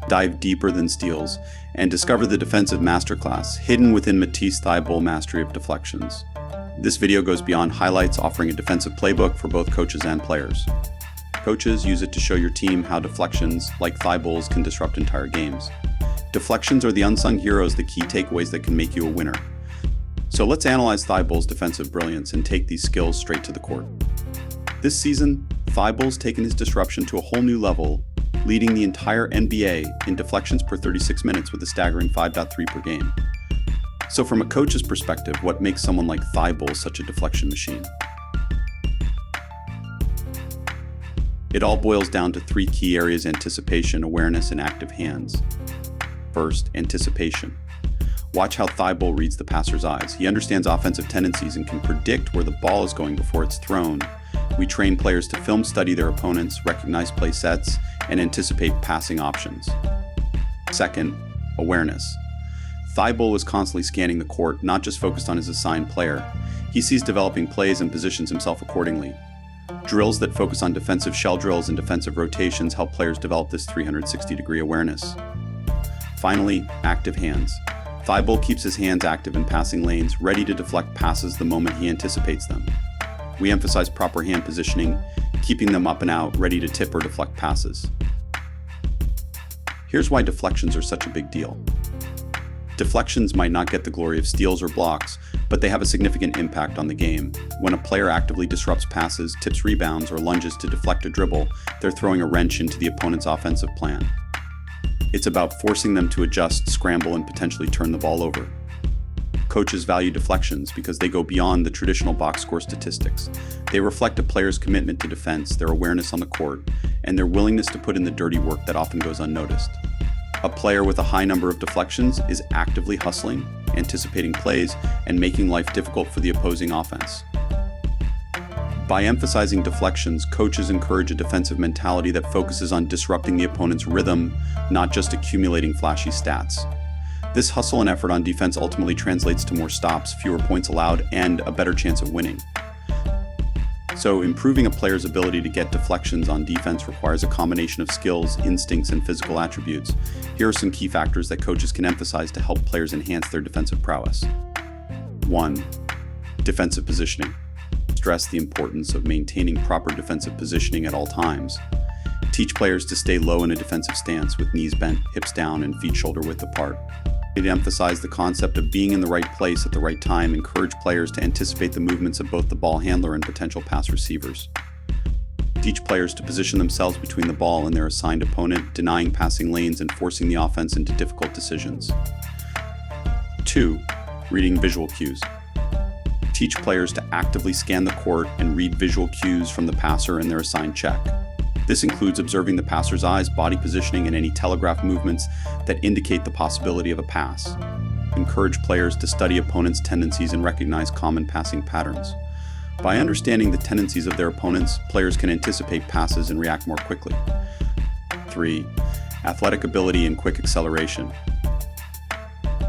dive deeper than steals, and discover the defensive masterclass hidden within Matisse Thybulle mastery of deflections. This video goes beyond highlights, offering a defensive playbook for both coaches and players. Coaches use it to show your team how deflections, like Thybulle's, can disrupt entire games. Deflections are the unsung heroes, the key takeaways that can make you a winner. So let's analyze Thybulle's defensive brilliance and take these skills straight to the court. This season, Thybulle's taken his disruption to a whole new level, leading the entire NBA in deflections per 36 minutes with a staggering 5.3 per game. So from a coach's perspective, what makes someone like Thybulle such a deflection machine? It all boils down to three key areas: anticipation, awareness, and active hands. First, anticipation. Watch how Thybulle reads the passer's eyes. He understands offensive tendencies and can predict where the ball is going before it's thrown. We train players to film study their opponents, recognize play sets, and anticipate passing options. Second, awareness. Thybulle is constantly scanning the court, not just focused on his assigned player. He sees developing plays and positions himself accordingly. Drills that focus on defensive shell drills and defensive rotations help players develop this 360-degree awareness. Finally, active hands. Thybulle keeps his hands active in passing lanes, ready to deflect passes the moment he anticipates them. We emphasize proper hand positioning, keeping them up and out, ready to tip or deflect passes. Here's why deflections are such a big deal. Deflections might not get the glory of steals or blocks, but they have a significant impact on the game. When a player actively disrupts passes, tips rebounds, or lunges to deflect a dribble, they're throwing a wrench into the opponent's offensive plan. It's about forcing them to adjust, scramble, and potentially turn the ball over. Coaches value deflections because they go beyond the traditional box score statistics. They reflect a player's commitment to defense, their awareness on the court, and their willingness to put in the dirty work that often goes unnoticed. A player with a high number of deflections is actively hustling, anticipating plays, and making life difficult for the opposing offense. By emphasizing deflections, coaches encourage a defensive mentality that focuses on disrupting the opponent's rhythm, not just accumulating flashy stats. This hustle and effort on defense ultimately translates to more stops, fewer points allowed, and a better chance of winning. So, improving a player's ability to get deflections on defense requires a combination of skills, instincts, and physical attributes. Here are some key factors that coaches can emphasize to help players enhance their defensive prowess. 1. Defensive positioning. Stress the importance of maintaining proper defensive positioning at all times. Teach players to stay low in a defensive stance with knees bent, hips down, and feet shoulder width apart. Emphasize the concept of being in the right place at the right time. Encourage players to anticipate the movements of both the ball handler and potential pass receivers. Teach players to position themselves between the ball and their assigned opponent, denying passing lanes and forcing the offense into difficult decisions. 2. Reading visual cues. Teach players to actively scan the court and read visual cues from the passer and their assigned check. This includes observing the passer's eyes, body positioning, and any telegraph movements that indicate the possibility of a pass. Encourage players to study opponents' tendencies and recognize common passing patterns. By understanding the tendencies of their opponents, players can anticipate passes and react more quickly. 3. Athletic ability and quick acceleration.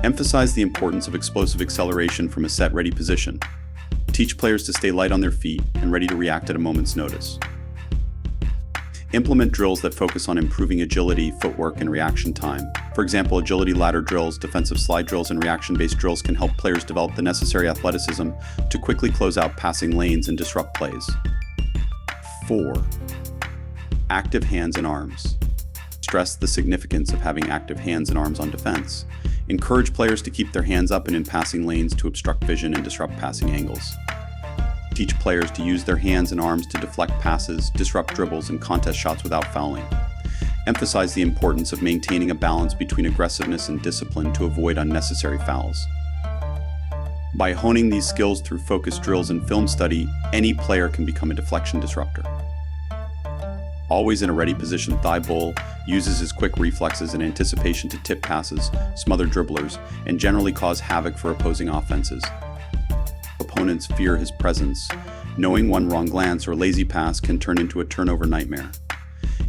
Emphasize the importance of explosive acceleration from a set-ready position. Teach players to stay light on their feet and ready to react at a moment's notice. Implement drills that focus on improving agility, footwork, and reaction time. For example, agility ladder drills, defensive slide drills, and reaction-based drills can help players develop the necessary athleticism to quickly close out passing lanes and disrupt plays. 4. Active hands and arms. Stress the significance of having active hands and arms on defense. Encourage players to keep their hands up and in passing lanes to obstruct vision and disrupt passing angles. Teach players to use their hands and arms to deflect passes, disrupt dribbles, and contest shots without fouling. Emphasize the importance of maintaining a balance between aggressiveness and discipline to avoid unnecessary fouls. By honing these skills through focused drills and film study, any player can become a deflection disruptor. Always in a ready position, Thybulle uses his quick reflexes and anticipation to tip passes, smother dribblers, and generally cause havoc for opposing offenses. Opponents fear his presence. Knowing one wrong glance or lazy pass can turn into a turnover nightmare.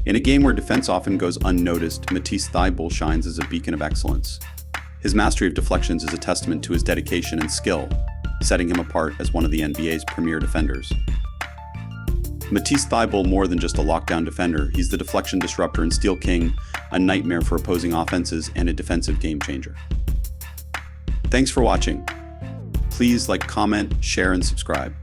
In a game where defense often goes unnoticed, Matisse Thybulle shines as a beacon of excellence. His mastery of deflections is a testament to his dedication and skill, setting him apart as one of the NBA's premier defenders. Matisse Thybulle more than just a lockdown defender, he's the deflection disruptor and steal king, a nightmare for opposing offenses and a defensive game changer. Thanks for watching. Please like, comment, share, and subscribe.